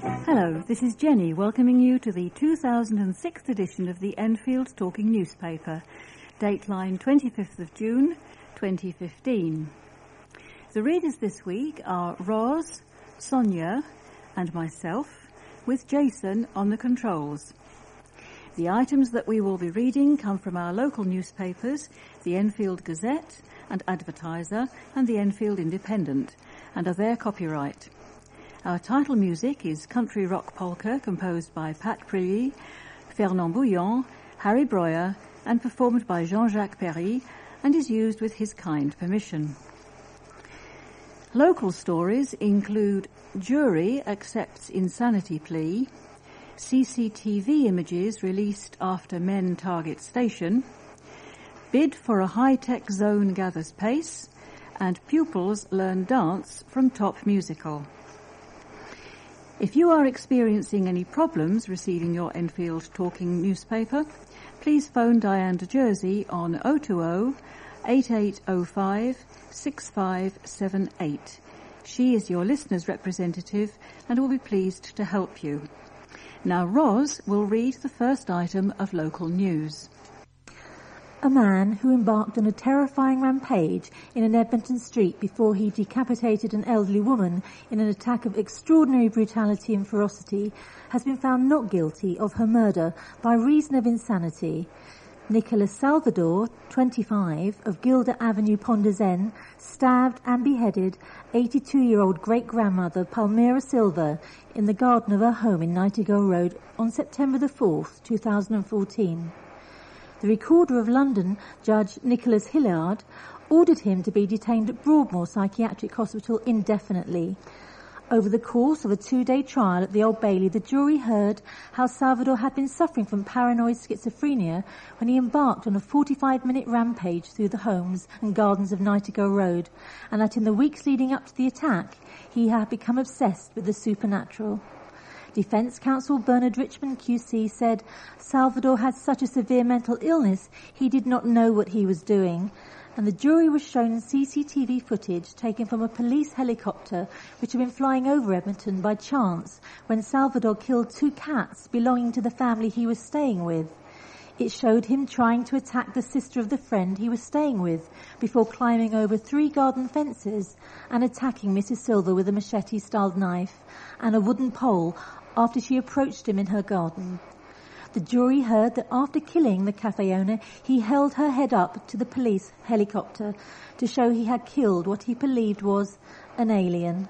Hello, this is Jenny welcoming you to the 2006 edition of the Enfield Talking Newspaper, Dateline 25th of June 2015. The readers this week are Ros, Sonia and myself, with Jason on the controls. The items that we will be reading come from our local newspapers, the Enfield Gazette and Advertiser and the Enfield Independent, and are their copyright. Our title music is Country Rock Polka, composed by Pat Prilly, Fernand Bouillon, Harry Breuer, and performed by Jean-Jacques Perry, and is used with his kind permission. Local stories include Jury accepts insanity plea, CCTV images released after men target station, bid for a high-tech zone gathers pace, and pupils learn dance from top musical. If you are experiencing any problems receiving your Enfield Talking newspaper, please phone Diane de Jersey on 020 8805 6578. She is your listener's representative and will be pleased to help you. Now Ros will read the first item of local news. A man who embarked on a terrifying rampage in an Edmonton street before he decapitated an elderly woman in an attack of extraordinary brutality and ferocity has been found not guilty of her murder by reason of insanity. Nicholas Salvador, 25, of Gilder Avenue, Pont-des-Aisnes, stabbed and beheaded 82-year-old great-grandmother Palmyra Silva in the garden of her home in Nightingale Road on September the 4th, 2014. The Recorder of London, Judge Nicholas Hilliard, ordered him to be detained at Broadmoor Psychiatric Hospital indefinitely. Over the course of a 2-day trial at the Old Bailey, the jury heard how Salvador had been suffering from paranoid schizophrenia when he embarked on a 45-minute rampage through the homes and gardens of Nightingale Road, and that in the weeks leading up to the attack, he had become obsessed with the supernatural. Defence counsel Bernard Richmond QC said Salvador had such a severe mental illness he did not know what he was doing, and the jury was shown CCTV footage taken from a police helicopter which had been flying over Edmonton by chance when Salvador killed 2 cats belonging to the family he was staying with. It showed him trying to attack the sister of the friend he was staying with before climbing over 3 garden fences and attacking Mrs. Silva with a machete-styled knife and a wooden pole after she approached him in her garden. The jury heard that after killing the cafe owner, he held her head up to the police helicopter to show he had killed what he believed was an alien.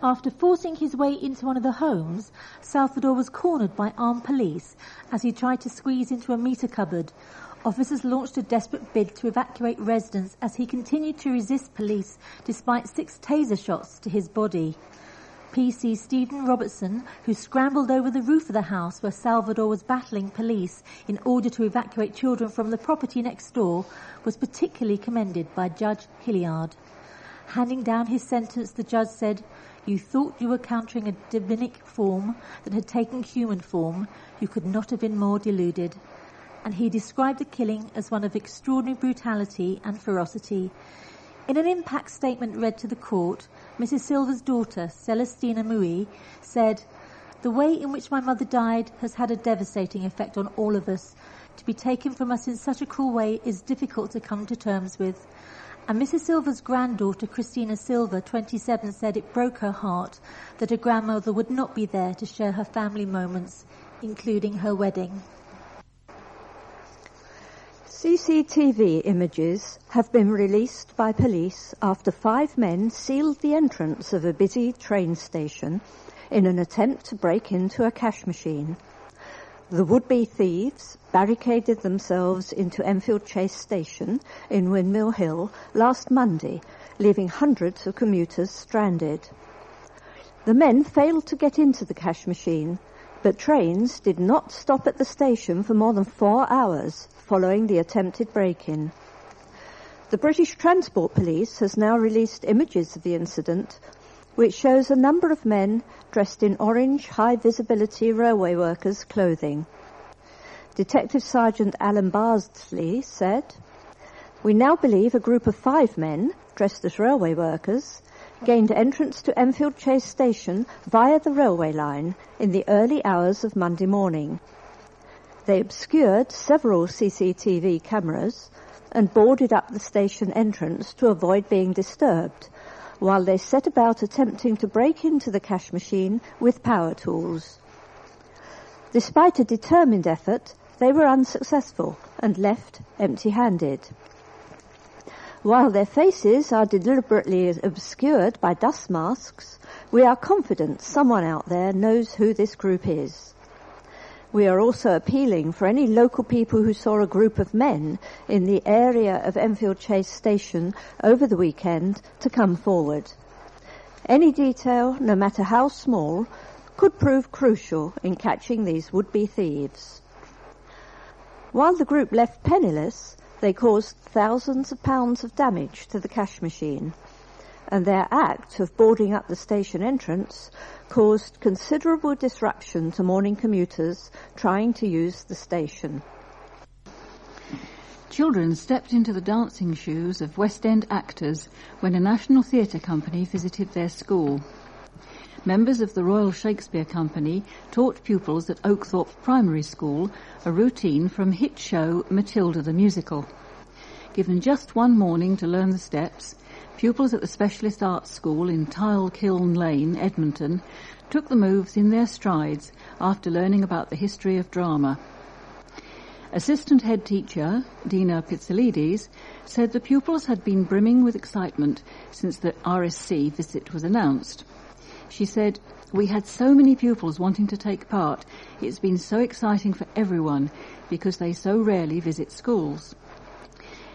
After forcing his way into one of the homes, Salvador was cornered by armed police as he tried to squeeze into a meter cupboard. Officers launched a desperate bid to evacuate residents as he continued to resist police despite 6 taser shots to his body. PC Stephen Robertson, who scrambled over the roof of the house where Salvador was battling police in order to evacuate children from the property next door, was particularly commended by Judge Hilliard. Handing down his sentence, the judge said, "You thought you were countering a demonic form that had taken human form. You could not have been more deluded." And he described the killing as one of extraordinary brutality and ferocity. In an impact statement read to the court, Mrs. Silva's daughter, Celestina Mui, said, "The way in which my mother died has had a devastating effect on all of us. To be taken from us in such a cruel way is difficult to come to terms with." And Mrs. Silva's granddaughter, Christina Silva, 27, said it broke her heart that her grandmother would not be there to share her family moments, including her wedding. CCTV images have been released by police after 5 men sealed the entrance of a busy train station in an attempt to break into a cash machine. The would-be thieves barricaded themselves into Enfield Chase Station in Windmill Hill last Monday, leaving hundreds of commuters stranded. The men failed to get into the cash machine, but trains did not stop at the station for more than 4 hours following the attempted break-in. The British Transport Police has now released images of the incident, which shows a number of men dressed in orange high-visibility railway workers' clothing. Detective Sergeant Alan Bardsley said, "We now believe a group of 5 men, dressed as railway workers, gained entrance to Enfield Chase Station via the railway line in the early hours of Monday morning. They obscured several CCTV cameras and boarded up the station entrance to avoid being disturbed, while they set about attempting to break into the cash machine with power tools. Despite a determined effort, they were unsuccessful and left empty-handed. While their faces are deliberately obscured by dust masks, we are confident someone out there knows who this group is. We are also appealing for any local people who saw a group of men in the area of Enfield Chase Station over the weekend to come forward. Any detail, no matter how small, could prove crucial in catching these would-be thieves. While the group left penniless, they caused thousands of pounds of damage to the cash machine, and their act of boarding up the station entrance caused considerable disruption to morning commuters trying to use the station. Children stepped into the dancing shoes of West End actors when a national theatre company visited their school. Members of the Royal Shakespeare Company taught pupils at Oakthorpe Primary School a routine from hit show Matilda the Musical. Given just one morning to learn the steps, pupils at the Specialist Arts School in Tile Kiln Lane, Edmonton, took the moves in their strides after learning about the history of drama. Assistant head teacher, Dina Pizzolides, said the pupils had been brimming with excitement since the RSC visit was announced. She said, "We had so many pupils wanting to take part. It's been so exciting for everyone because they so rarely visit schools.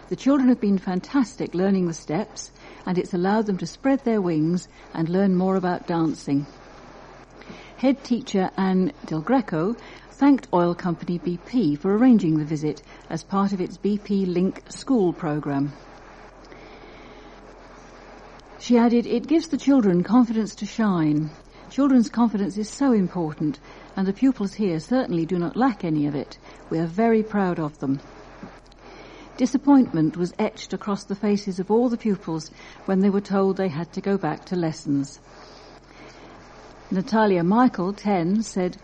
The children have been fantastic learning the steps, and it's allowed them to spread their wings and learn more about dancing." Head teacher Anne Del Greco thanked oil company BP for arranging the visit as part of its BP Link school programme. She added, "It gives the children confidence to shine. Children's confidence is so important, and the pupils here certainly do not lack any of it. We are very proud of them." Disappointment was etched across the faces of all the pupils when they were told they had to go back to lessons. Natalia Michael, 10, said,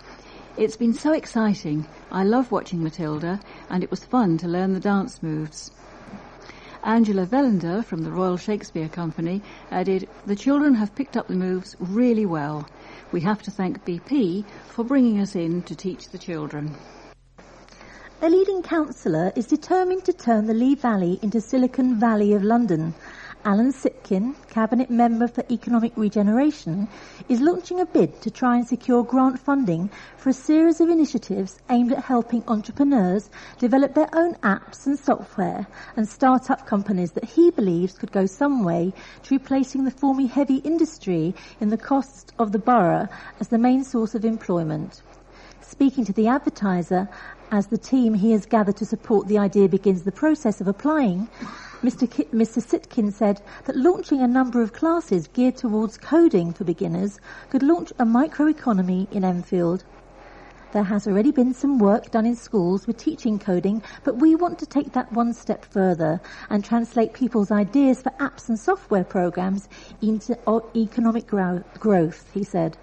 "It's been so exciting. I love watching Matilda, and it was fun to learn the dance moves." Angela Vellender from the Royal Shakespeare Company added, "The children have picked up the moves really well. We have to thank BP for bringing us in to teach the children." A leading councillor is determined to turn the Lee Valley into Silicon Valley of London. Alan Sitkin, Cabinet Member for Economic Regeneration, is launching a bid to try and secure grant funding for a series of initiatives aimed at helping entrepreneurs develop their own apps and software and start-up companies that he believes could go some way to replacing the formerly heavy industry in the cost of the borough as the main source of employment. Speaking to the Advertiser, as the team he has gathered to support the idea begins the process of applying, Mr. Sitkin said that launching a number of classes geared towards coding for beginners could launch a microeconomy in Enfield. There has already been some work done in schools with teaching coding, but we want to take that one step further and translate people's ideas for apps and software programs into economic growth, he said.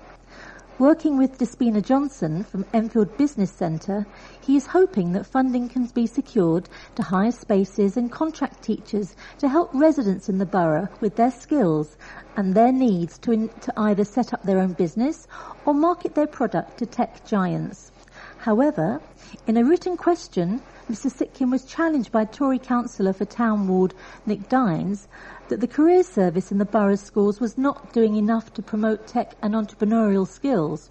Working with Despina Johnson from Enfield Business Centre, he is hoping that funding can be secured to hire spaces and contract teachers to help residents in the borough with their skills and their needs to either set up their own business or market their product to tech giants. However, in a written question, Mr. Sitkin was challenged by Tory councillor for Town Ward Nick Dines that the career service in the borough's schools was not doing enough to promote tech and entrepreneurial skills.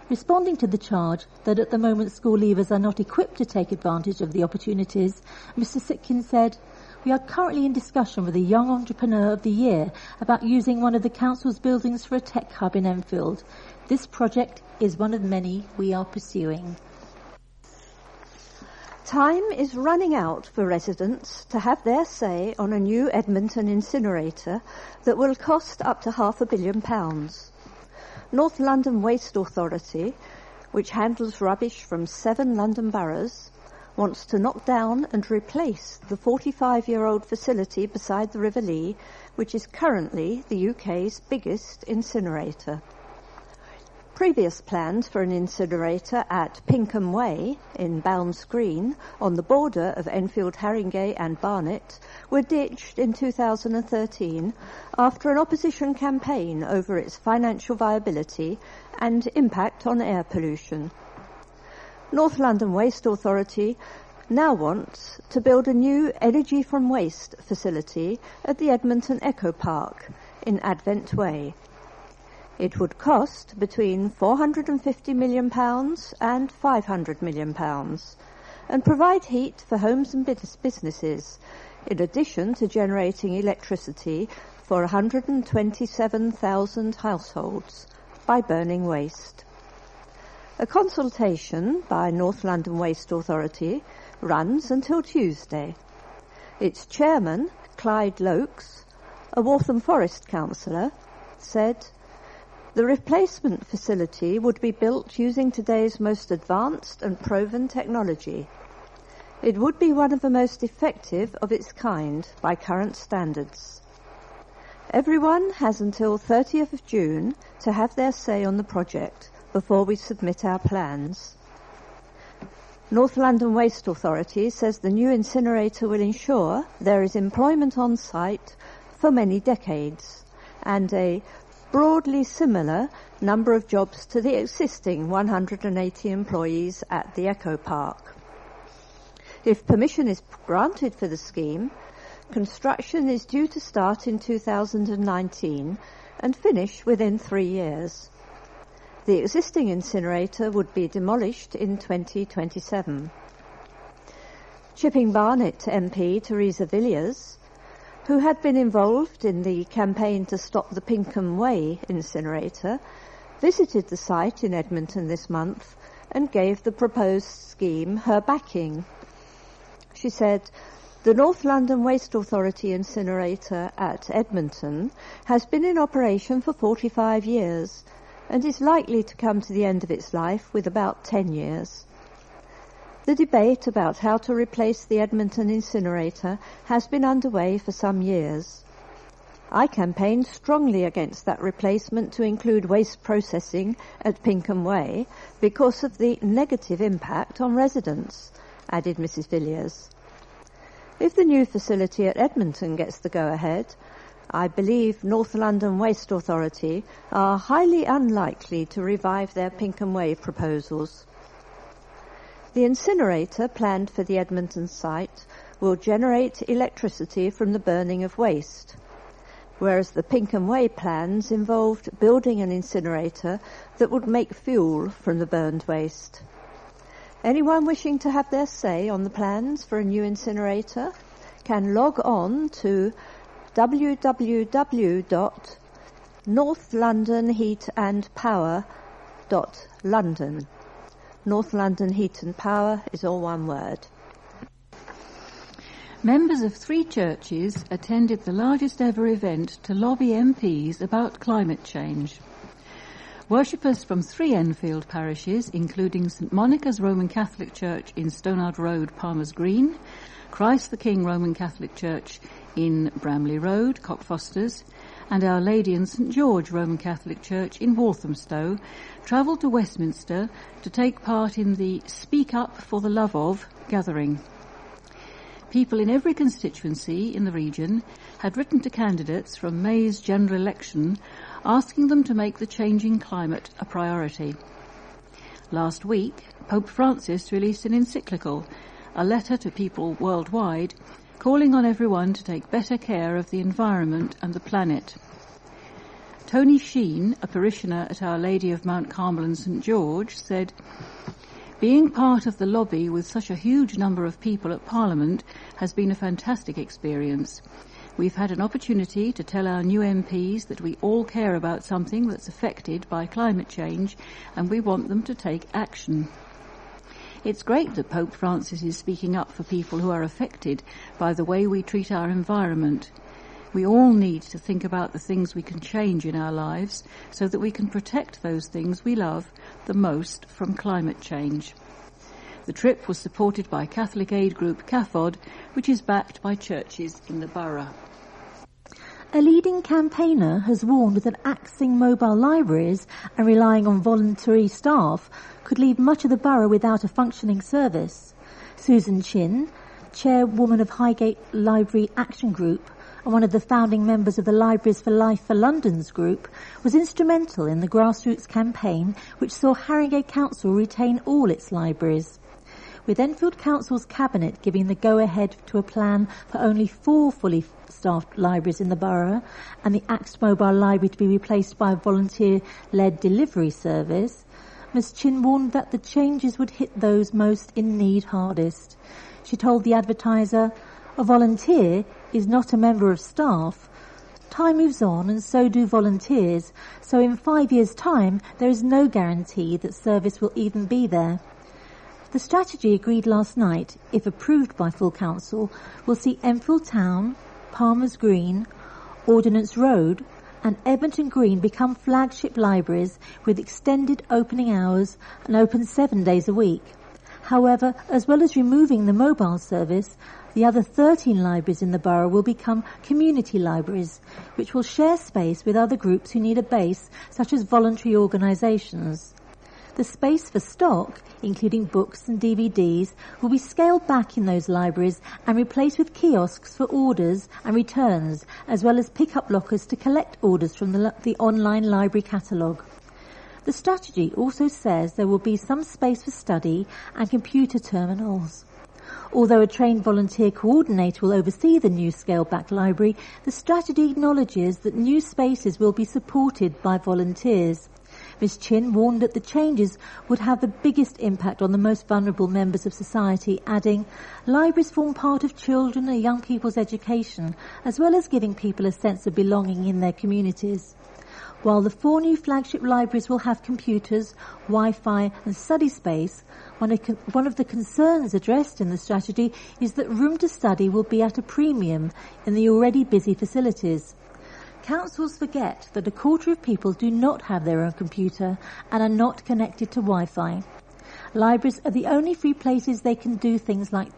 Responding to the charge that at the moment school leavers are not equipped to take advantage of the opportunities, Mr. Sitkin said, "We are currently in discussion with a Young Entrepreneur of the Year about using one of the council's buildings for a tech hub in Enfield. This project is one of many we are pursuing." Time is running out for residents to have their say on a new Edmonton Incinerator that will cost up to £500 million. North London Waste Authority, which handles rubbish from 7 London boroughs, wants to knock down and replace the 45-year-old facility beside the River Lee, which is currently the UK's biggest incinerator. Previous plans for an incinerator at Pinkham Way in Bounds Green, on the border of Enfield, Haringey and Barnet, were ditched in 2013 after an opposition campaign over its financial viability and impact on air pollution. North London Waste Authority now wants to build a new energy from waste facility at the Edmonton Eco Park in Advent Way. It would cost between £450 million and £500 million and provide heat for homes and businesses, in addition to generating electricity for 127,000 households by burning waste. A consultation by North London Waste Authority runs until Tuesday. Its chairman, Clyde Lokes, a Waltham Forest councillor, said, "The replacement facility would be built using today's most advanced and proven technology. It would be one of the most effective of its kind by current standards. Everyone has until 30th of June to have their say on the project before we submit our plans." North London Waste Authority says the new incinerator will ensure there is employment on site for many decades and a broadly similar number of jobs to the existing 180 employees at the Eco Park. If permission is granted for the scheme, construction is due to start in 2019 and finish within 3 years. The existing incinerator would be demolished in 2027. Chipping Barnet MP Theresa Villiers, who had been involved in the campaign to stop the Pinkham Way incinerator, visited the site in Edmonton this month and gave the proposed scheme her backing. She said, "The North London Waste Authority incinerator at Edmonton has been in operation for 45 years and is likely to come to the end of its life with about 10 years. The debate about how to replace the Edmonton incinerator has been underway for some years. I campaigned strongly against that replacement to include waste processing at Pinkham Way because of the negative impact on residents," added Mrs. Villiers. "If the new facility at Edmonton gets the go-ahead, I believe North London Waste Authority are highly unlikely to revive their Pinkham Way proposals." The incinerator planned for the Edmonton site will generate electricity from the burning of waste, whereas the Pinkham Way plans involved building an incinerator that would make fuel from the burned waste. Anyone wishing to have their say on the plans for a new incinerator can log on to www.northlondonheatandpower.london. North London Heat and Power is all one word. Members of 3 churches attended the largest ever event to lobby MPs about climate change. Worshippers from 3 Enfield parishes, including St Monica's Roman Catholic Church in Stonard Road, Palmer's Green, Christ the King Roman Catholic Church in Bramley Road, Cockfosters, and Our Lady and St George Roman Catholic Church in Walthamstow, travelled to Westminster to take part in the Speak Up for the Love Of gathering. People in every constituency in the region had written to candidates from May's general election asking them to make the changing climate a priority. Last week, Pope Francis released an encyclical, a letter to people worldwide, calling on everyone to take better care of the environment and the planet. Tony Sheen, a parishioner at Our Lady of Mount Carmel and St George, said, "Being part of the lobby with such a huge number of people at Parliament has been a fantastic experience. We've had an opportunity to tell our new MPs that we all care about something that's affected by climate change and we want them to take action. It's great that Pope Francis is speaking up for people who are affected by the way we treat our environment. We all need to think about the things we can change in our lives so that we can protect those things we love the most from climate change. The trip was supported by Catholic aid group CAFOD, which is backed by churches in the borough. A leading campaigner has warned that axing mobile libraries and relying on voluntary staff could leave much of the borough without a functioning service. Susan Chin, chairwoman of Highgate Library Action Group and one of the founding members of the Libraries for Life for London's group, was instrumental in the grassroots campaign which saw Haringey Council retain all its libraries. With Enfield Council's cabinet giving the go-ahead to a plan for only 4 fully staffed libraries in the borough and the axed mobile library to be replaced by a volunteer-led delivery service, Ms Chin warned that the changes would hit those most in need hardest. She told the Advertiser, "A volunteer is not a member of staff. Time moves on and so do volunteers, so in 5 years' time there is no guarantee that service will even be there." The strategy agreed last night, if approved by full council, will see Enfield Town, Palmer's Green, Ordnance Road and Edmonton Green become flagship libraries with extended opening hours and open 7 days a week. However, as well as removing the mobile service, the other 13 libraries in the borough will become community libraries, which will share space with other groups who need a base, such as voluntary organisations. The space for stock, including books and DVDs, will be scaled back in those libraries and replaced with kiosks for orders and returns, as well as pick-up lockers to collect orders from the online library catalogue. The strategy also says there will be some space for study and computer terminals. Although a trained volunteer coordinator will oversee the new scaled-back library, the strategy acknowledges that new spaces will be supported by volunteers. Ms Chin warned that the changes would have the biggest impact on the most vulnerable members of society, adding, "Libraries form part of children and young people's education, as well as giving people a sense of belonging in their communities." While the 4 new flagship libraries will have computers, Wi-Fi and study space, one of the concerns addressed in the strategy is that room to study will be at a premium in the already busy facilities. Councils forget that a quarter of people do not have their own computer and are not connected to Wi-Fi. Libraries are the only free places they can do things like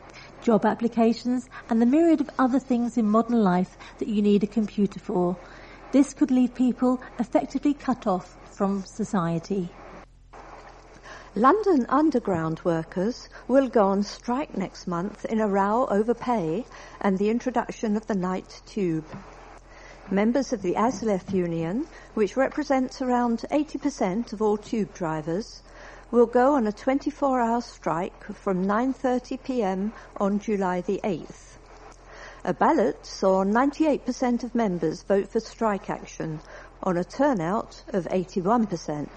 job applications and the myriad of other things in modern life that you need a computer for. This could leave people effectively cut off from society. London Underground workers will go on strike next month in a row over pay and the introduction of the night tube. Members of the ASLEF union, which represents around 80% of all tube drivers, will go on a 24-hour strike from 9:30 p.m. on July the 8th. A ballot saw 98% of members vote for strike action on a turnout of 81%.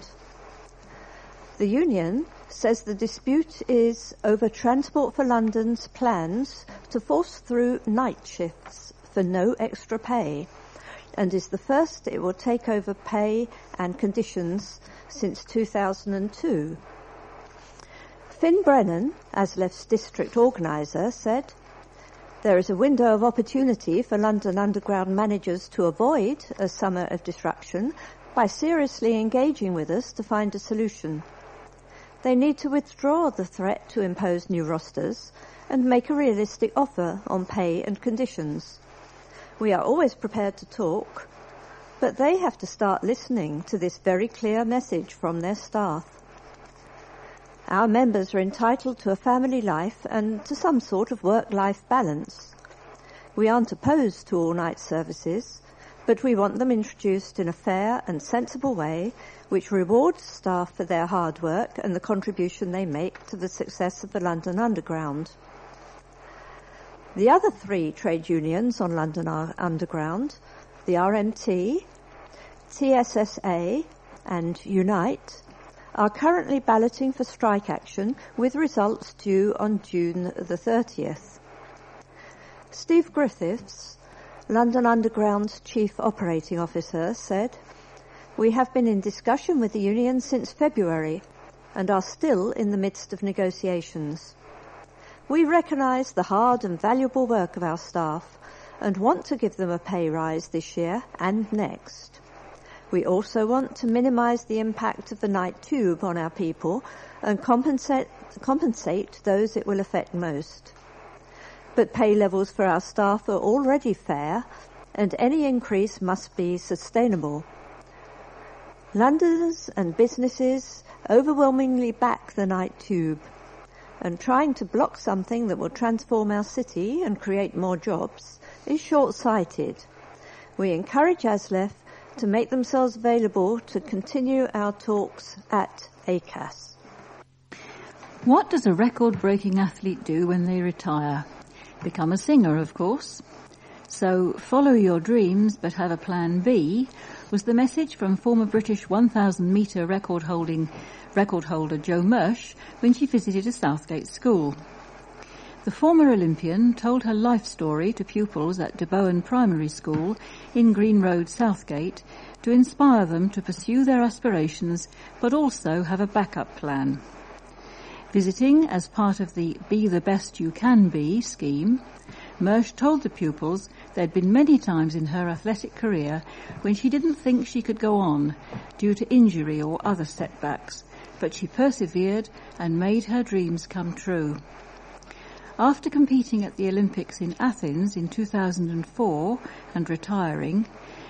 The union says the dispute is over Transport for London's plans to force through night shifts for no extra pay, and is the first it will take over pay and conditions since 2002. Finn Brennan, ASLEF's district organiser, said, "There is a window of opportunity for London Underground managers to avoid a summer of disruption by seriously engaging with us to find a solution. They need to withdraw the threat to impose new rosters and make a realistic offer on pay and conditions. We are always prepared to talk, but they have to start listening to this very clear message from their staff. Our members are entitled to a family life and to some sort of work-life balance. We aren't opposed to all-night services, but we want them introduced in a fair and sensible way which rewards staff for their hard work and the contribution they make to the success of the London Underground." The other 3 trade unions on London Underground, the RMT, TSSA and Unite, are currently balloting for strike action with results due on June the 30th. Steve Griffiths, London Underground's Chief Operating Officer, said, "We have been in discussion with the union since February and are still in the midst of negotiations. We recognise the hard and valuable work of our staff and want to give them a pay rise this year and next. We also want to minimise the impact of the night tube on our people and compensate those it will affect most. But pay levels for our staff are already fair, and any increase must be sustainable. Londoners and businesses overwhelmingly back the night tube, and trying to block something that will transform our city and create more jobs is short-sighted. We encourage ASLEF to make themselves available to continue our talks at ACAS. What does a record-breaking athlete do when they retire? Become a singer, of course. So follow your dreams but have a plan B was the message from former British 1,000-metre record holder Jo Mersch when she visited a Southgate school. The former Olympian told her life story to pupils at De Bowen Primary School in Green Road, Southgate, to inspire them to pursue their aspirations but also have a backup plan. Visiting as part of the Be the Best You Can Be scheme, Mersch told the pupils there'd been many times in her athletic career when she didn't think she could go on due to injury or other setbacks, but she persevered and made her dreams come true. After competing at the Olympics in Athens in 2004 and retiring,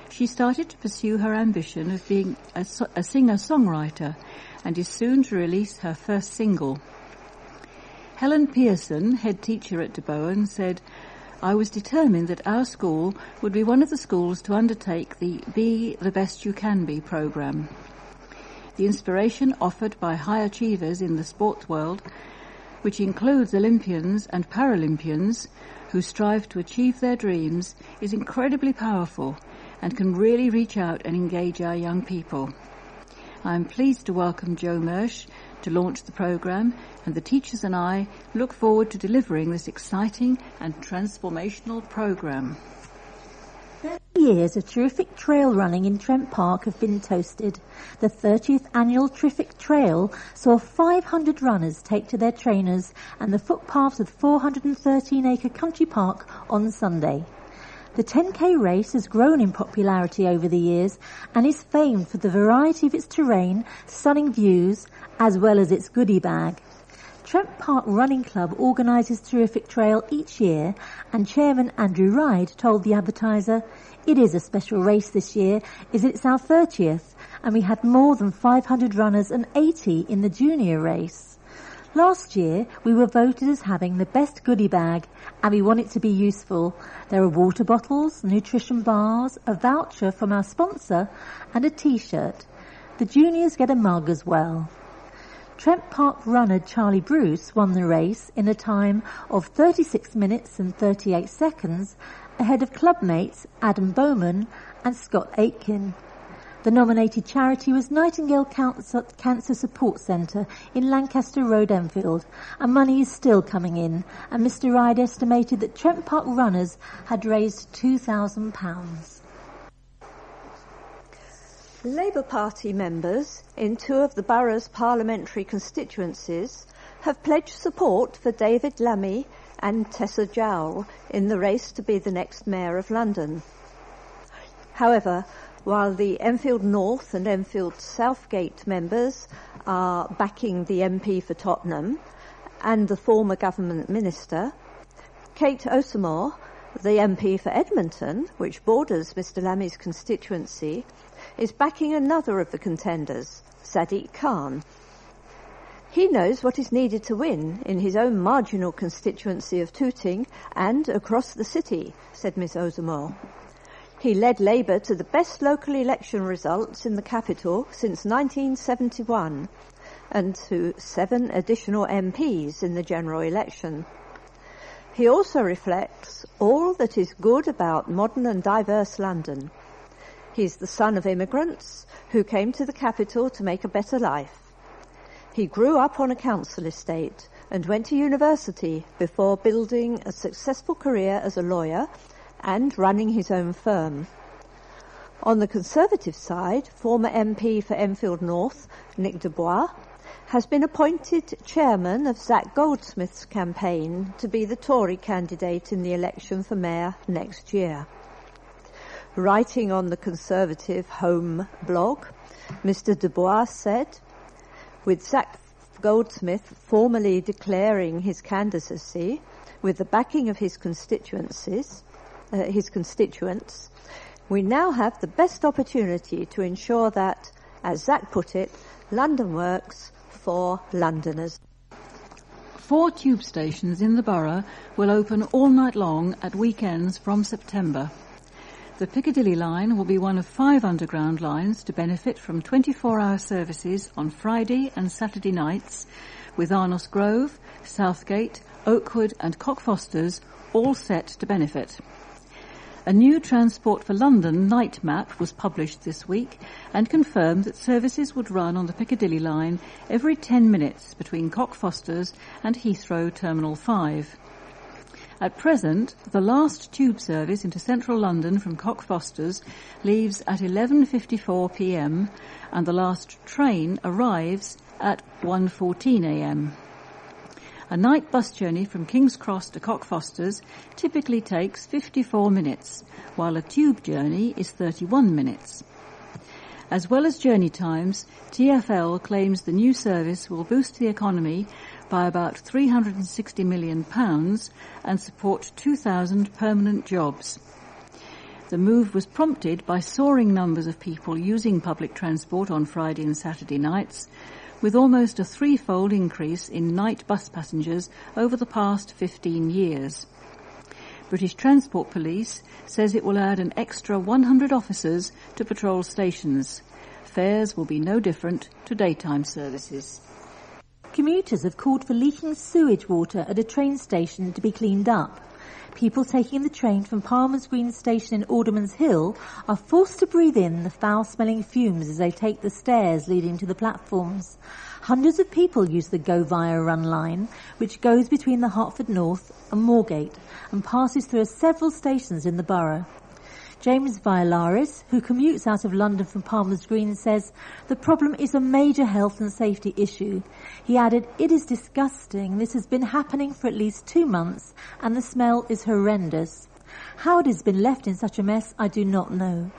she started to pursue her ambition of being a singer-songwriter and is soon to release her first single. Helen Pearson, head teacher at De Bowen, said, "I was determined that our school would be one of the schools to undertake the Be the Best You Can Be programme. The inspiration offered by high achievers in the sports world, which includes Olympians and Paralympians who strive to achieve their dreams, is incredibly powerful and can really reach out and engage our young people. I am pleased to welcome Jo Mersch to launch the programme, and the teachers and I look forward to delivering this exciting and transformational programme." 30 years of terrific trail running in Trent Park have been toasted. The 30th annual Terrific Trail saw 500 runners take to their trainers and the footpaths of the 413-acre country park on Sunday. The 10K race has grown in popularity over the years and is famed for the variety of its terrain, stunning views, as well as its goodie bag. Trent Park Running Club organises Terrific Trail each year, and Chairman Andrew Ryde told the Advertiser, "It is a special race this year, as it's our 30th, and we had more than 500 runners and 80 in the junior race. Last year, we were voted as having the best goodie bag, and we want it to be useful. There are water bottles, nutrition bars, a voucher from our sponsor, and a T-shirt. The juniors get a mug as well." Trent Park runner Charlie Bruce won the race in a time of 36 minutes and 38 seconds, ahead of clubmates Adam Bowman and Scott Aitken. The nominated charity was Nightingale Cancer Support Centre in Lancaster Road, Enfield, and money is still coming in, and Mr Ryde estimated that Trent Park runners had raised £2,000. Labour Party members in two of the borough's parliamentary constituencies have pledged support for David Lammy and Tessa Jowell in the race to be the next Mayor of London. However, while the Enfield North and Enfield Southgate members are backing the MP for Tottenham and the former government minister, Kate Osamore, the MP for Edmonton, which borders Mr Lammy's constituency, is backing another of the contenders, Sadiq Khan. He knows what is needed to win in his own marginal constituency of Tooting and across the city, said Miss Osamore. He led Labour to the best local election results in the capital since 1971 and to 7 additional MPs in the general election. He also reflects all that is good about modern and diverse London. He's the son of immigrants who came to the capital to make a better life. He grew up on a council estate and went to university before building a successful career as a lawyer and running his own firm. On the Conservative side, former MP for Enfield North, Nick Dubois, has been appointed chairman of Zach Goldsmith's campaign to be the Tory candidate in the election for mayor next year. Writing on the Conservative Home blog, Mr. Dubois said, with Zach Goldsmith formally declaring his candidacy with the backing of his constituents, we now have the best opportunity to ensure that, as Zach put it, London works for Londoners. 4 tube stations in the borough will open all night long at weekends from September. The Piccadilly line will be one of 5 underground lines to benefit from 24-hour services on Friday and Saturday nights, with Arnos Grove, Southgate, Oakwood and Cockfosters all set to benefit. A new Transport for London night map was published this week and confirmed that services would run on the Piccadilly line every 10 minutes between Cockfosters and Heathrow Terminal 5. At present, the last tube service into central London from Cockfosters leaves at 11:54 p.m. and the last train arrives at 1:14 a.m. A night bus journey from King's Cross to Cockfosters typically takes 54 minutes, while a tube journey is 31 minutes. As well as journey times, TfL claims the new service will boost the economy by about £360 million and support 2,000 permanent jobs. The move was prompted by soaring numbers of people using public transport on Friday and Saturday nights, with almost a 3-fold increase in night bus passengers over the past 15 years. British Transport Police says it will add an extra 100 officers to patrol stations. Fares will be no different to daytime services. Commuters have called for leaking sewage water at a train station to be cleaned up. People taking the train from Palmer's Green Station in Alderman's Hill are forced to breathe in the foul-smelling fumes as they take the stairs leading to the platforms. Hundreds of people use the Go Via Run line, which goes between the Hertford North and Moorgate and passes through several stations in the borough. James Violaris, who commutes out of London from Palmer's Green, says the problem is a major health and safety issue. He added, "It is disgusting. This has been happening for at least 2 months and the smell is horrendous. How it has been left in such a mess, I do not know."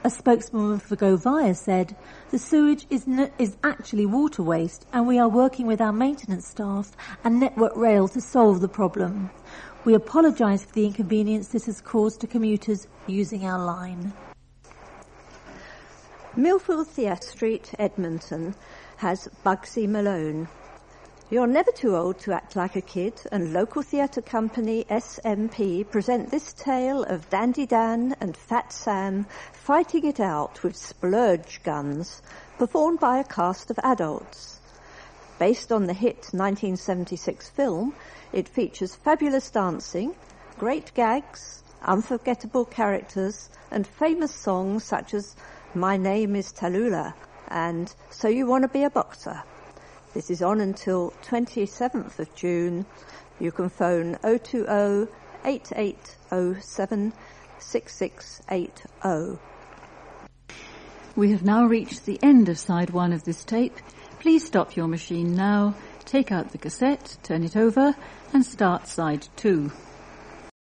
A spokeswoman for Go Via said, "The sewage is actually water waste and we are working with our maintenance staff and Network Rail to solve the problem. We apologise for the inconvenience this has caused to commuters using our line." Millfield Theatre Street, Edmonton, has Bugsy Malone. You're never too old to act like a kid, and local theatre company SMP present this tale of Dandy Dan and Fat Sam fighting it out with splurge guns, performed by a cast of adults. Based on the hit 1976 film, it features fabulous dancing, great gags, unforgettable characters, and famous songs such as My Name is Tallulah and So You Want to Be a Boxer. This is on until 27th of June. You can phone 020 8807 6680. We have now reached the end of side 1 of this tape. Please stop your machine now, take out the cassette, turn it over, and start side 2.